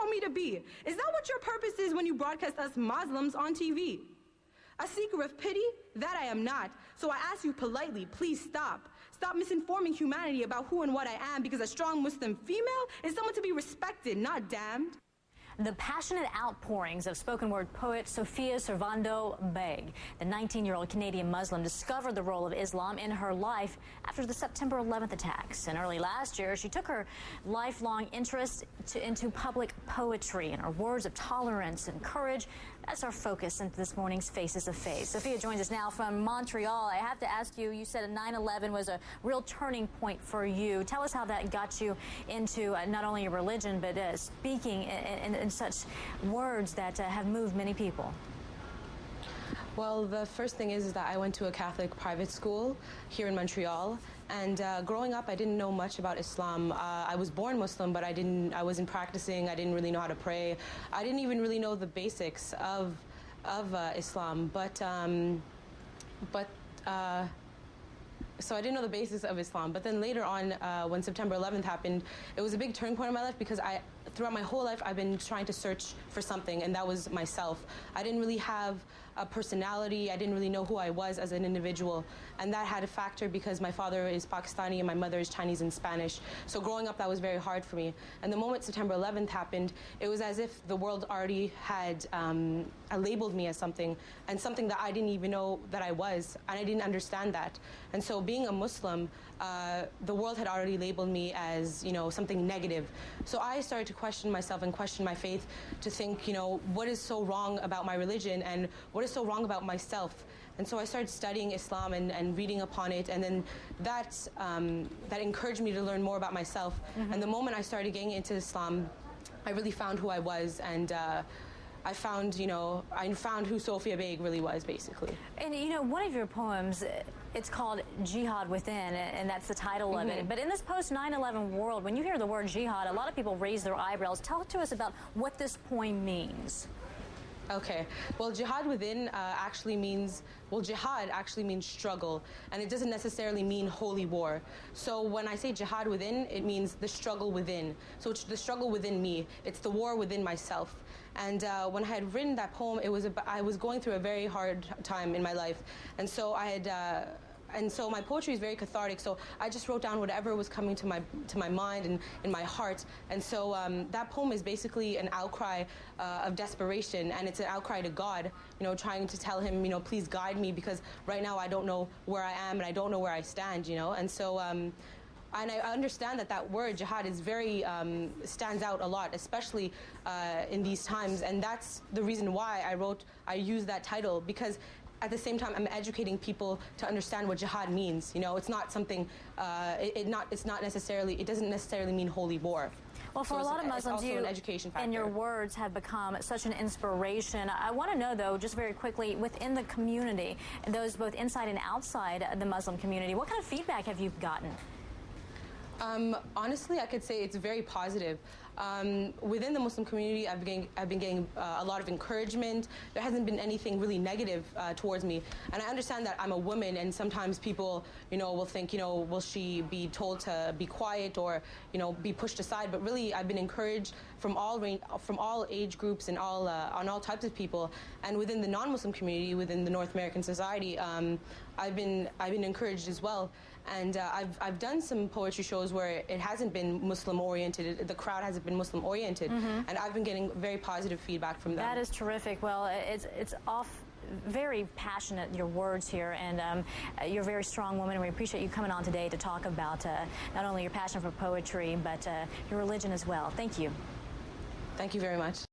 me to be? Is that what your purpose is when you broadcast us Muslims on TV? A seeker of pity? That I am not. So I ask you politely, please stop. Stop misinforming humanity about who and what I am, because a strong Muslim female is someone to be respected, not damned. The passionate outpourings of spoken word poet Sofia Baig, the 19-year-old Canadian Muslim, discovered the role of Islam in her life after the September 11th attacks. And early last year, she took her lifelong interest into public poetry and her words of tolerance and courage. That's our focus into this morning's Faces of Faith. Sofia joins us now from Montreal. I have to ask you, you said 9/11 was a real turning point for you. Tell us how that got you into not only your religion, but speaking in such words that have moved many people. Well, the first thing is that I went to a Catholic private school here in Montreal, and growing up I didn't know much about Islam. I was born Muslim, but I wasn't practicing. I didn't really know how to pray. I didn't even really know the basics of Islam, so I didn't know the basis of Islam. But then later on, when September 11th happened, it was a big turning point in my life, because throughout my whole life, I've been trying to search for something, and that was myself. I didn't really have a personality. I didn't really know who I was as an individual, and that had a factor because my father is Pakistani and my mother is Chinese and Spanish. So growing up, that was very hard for me. And the moment September 11th happened, it was as if the world already had labeled me as something, and something that I didn't even know that I was, and I didn't understand that. And so being a Muslim, the world had already labeled me as, something negative. So I started to question myself and question my faith, to think, what is so wrong about my religion and what is so wrong about myself? And so I started studying Islam and reading upon it, and then that encouraged me to learn more about myself. Mm-hmm. And the moment I started getting into Islam, I really found who I was, and I found who Sofia Baig really was, basically. And one of your poems, it's called Jihad Within, and that's the title of it. But in this post-9/11 world, when you hear the word jihad, a lot of people raise their eyebrows. Tell to us about what this poem means. Okay. Well, jihad within jihad actually means struggle, and it doesn't necessarily mean holy war. So when I say jihad within, it means the struggle within. So it's the struggle within me. It's the war within myself. And when I had written that poem, I was going through a very hard time in my life, and so so my poetry is very cathartic. So I just wrote down whatever was coming to my mind and in my heart. And so that poem is basically an outcry of desperation, and it's an outcry to God, trying to tell him, please guide me, because right now I don't know where I am and I don't know where I stand, And so and I understand that word jihad is very stands out a lot, especially in these times, and that's the reason why I use that title, because at the same time, I'm educating people to understand what jihad means. It's not something. It doesn't necessarily mean holy war. Well, for a lot of Muslims, you and your words have become such an inspiration. I want to know, though, just very quickly, within the community, those both inside and outside the Muslim community, what kind of feedback have you gotten? Honestly, I could say it's very positive. Within the Muslim community, I've been getting a lot of encouragement. There hasn't been anything really negative towards me. And I understand that I'm a woman, and sometimes people, will think, will she be told to be quiet or, be pushed aside? But really, I've been encouraged from all age groups and on all types of people. And within the non-Muslim community, within the North American society, I've been encouraged as well. And I've done some poetry shows where it hasn't been Muslim-oriented. The crowd hasn't been Muslim-oriented. And I've been getting very positive feedback from them. That is terrific. Well, it's very passionate, your words here, and you're a very strong woman, and we appreciate you coming on today to talk about not only your passion for poetry, but your religion as well. Thank you. Thank you very much.